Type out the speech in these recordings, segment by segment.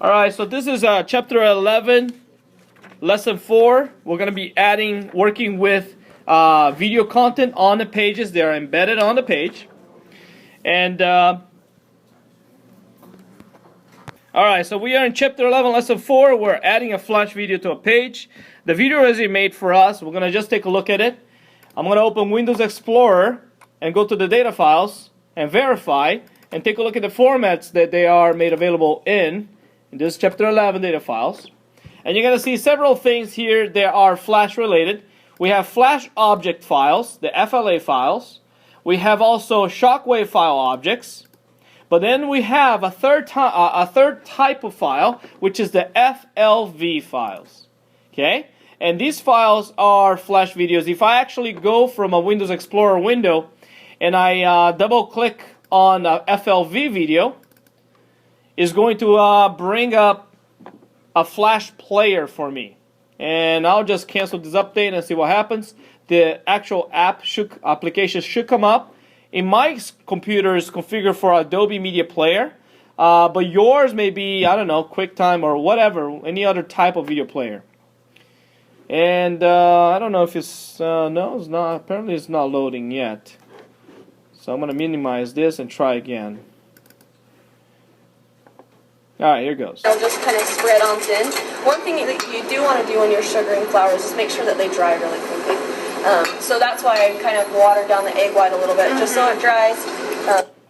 Alright, so this is chapter 11, lesson 4. We're going to be working with video content on the pages. They are embedded on the page. And, alright, so we are in chapter 11, lesson 4. We're adding a flash video to a page. The video is made for us. We're going to just take a look at it. I'm going to open Windows Explorer and go to the data files and verify and take a look at the formats that they are made available in this chapter 11 data files. And you're going to see several things here that are flash related. We have flash object files, the FLA files. We have also shockwave file objects. But then we have a third type of file, which is the FLV files. Okay? And these files are flash videos. If I actually go from a Windows Explorer window and I double click on a FLV video, is going to bring up a flash player for me. And I'll just cancel this update and see what happens. The actual application should come up. In my computer is configured for Adobe Media Player, but yours may be, I don't know, QuickTime or whatever, any other type of video player. And I don't know if it's, no, it's not, apparently it's not loading yet. So I'm going to minimize this and try again. Alright, here goes. They'll just kind of spread on thin. One thing that you do want to do when you're sugaring flours is make sure that they dry really quickly. So that's why I kind of watered down the egg white a little bit, just so it dries.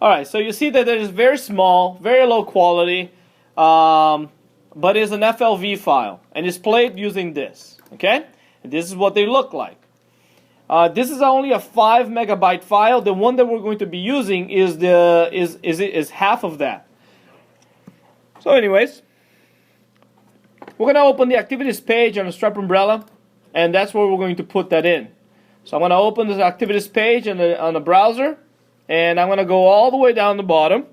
Alright, so you see that it is very small, very low quality, but it's an FLV file, and it's played using this. Okay? And this is what they look like. This is only a 5 megabyte file. The one that we're going to be using is half of that. So anyways, we're going to open the activities page on the Strap Umbrella, and that's where we're going to put that in. So I'm going to open the activities page on the browser, and I'm going to go all the way down the bottom.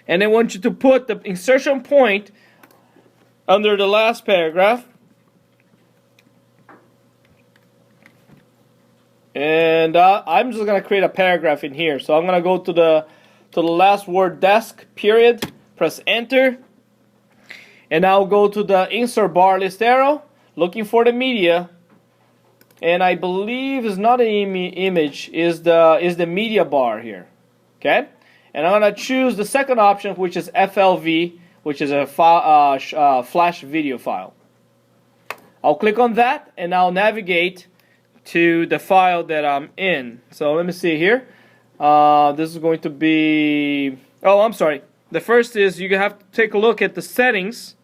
And I want you to put the insertion point under the last paragraph. And I'm just going to create a paragraph in here. So I'm going to go to the last word, desk, period. Press enter, and I'll go to the insert bar list arrow, looking for the media, and I believe it's not an image, is the media bar here. Okay, and I'm gonna choose the second option, which is FLV, which is a flash video file. I'll click on that, and I'll navigate to the file that I'm in. So let me see here. This is going to be, oh, I'm sorry. The first is you have to take a look at the settings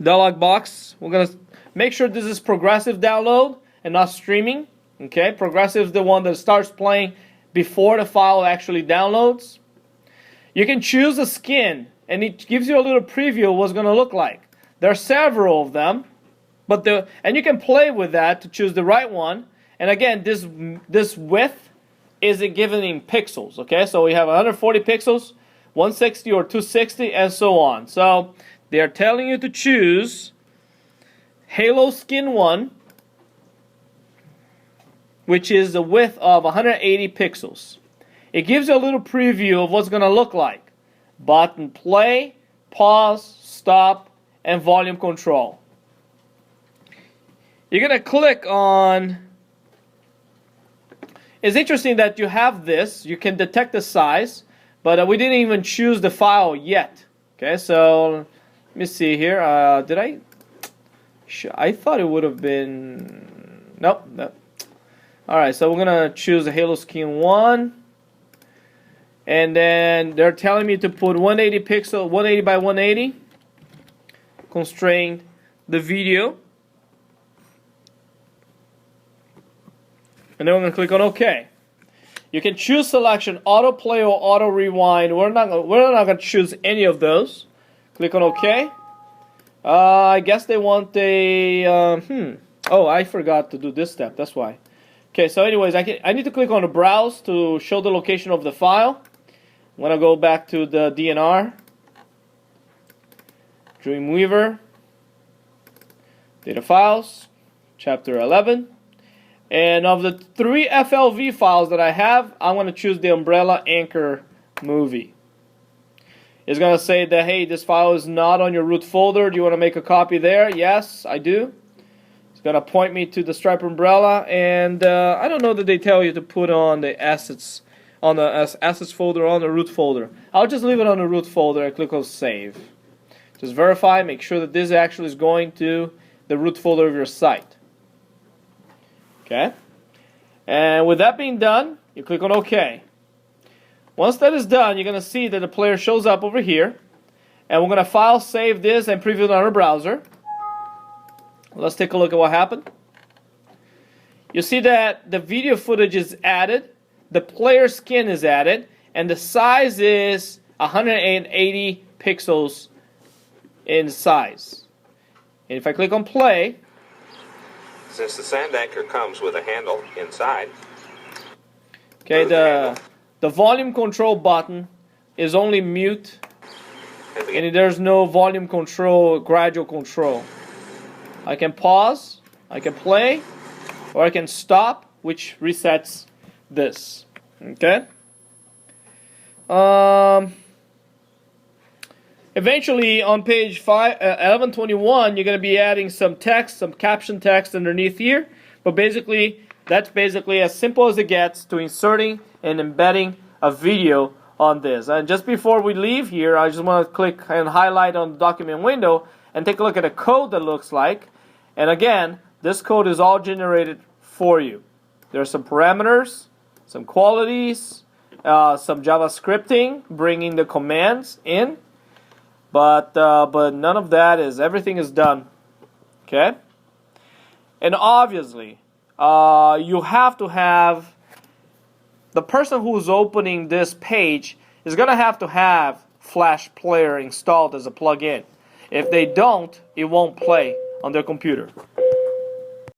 dialog box. We're going to make sure this is progressive download and not streaming. Okay, progressive is the one that starts playing before the file actually downloads. You can choose a skin, and it gives you a little preview of what's going to look like. There are several of them, and you can play with that to choose the right one. And again, this width isn't given in pixels, okay? So we have 140 pixels, 160 or 260, and so on. So they are telling you to choose Halo Skin 1, which is the width of 180 pixels. It gives you a little preview of what's going to look like. Button play, pause, stop, and volume control. You're going to click on... It's interesting that you have this. You can detect the size, but we didn't even choose the file yet. Okay, so let me see here. Did I? I thought it would have been. Nope. No. All right, so we're gonna choose the Halo Skin 1, and then they're telling me to put 180 pixel, 180 by 180. Constrain the video. And then we're going to click on OK. You can choose selection, auto play or auto rewind. We're not going to choose any of those. Click on OK. I guess they want a oh, I forgot to do this step. That's why. Okay, so anyways, I need to click on the browse to show the location of the file. I'm going to go back to the DNR, Dreamweaver, data files, chapter 11. And of the 3 FLV files that I have, I'm going to choose the Umbrella Anchor movie. It's going to say that, hey, this file is not on your root folder. Do you want to make a copy there? Yes, I do. It's going to point me to the stripe umbrella, and I don't know that they tell you to put on the assets folder on the root folder. I'll just leave it on the root folder and click on save. Just verify, make sure that this actually is going to the root folder of your site. Okay? And with that being done, you click on OK. Once that is done, you're going to see that the player shows up over here. And we're going to file save this and preview it on our browser. Let's take a look at what happened. You see that the video footage is added, the player skin is added, and the size is 180 pixels in size. And if I click on play, since the sand anchor comes with a handle inside, okay, the volume control button is only mute, and there's no volume control, gradual control. I can pause, I can play, or I can stop, which resets this. Okay? Eventually, on page 1121, you're going to be adding some text, some caption text underneath here. But basically, that's basically as simple as it gets to inserting and embedding a video on this. And just before we leave here, I just want to click and highlight on the document window and take a look at the code that looks like. And again, this code is all generated for you. There are some parameters, some qualities, some JavaScripting, bringing the commands in. But none of that everything is done. Okay? And obviously, you have to have, the person who's opening this page is going to have Flash Player installed as a plugin. If they don't, it won't play on their computer.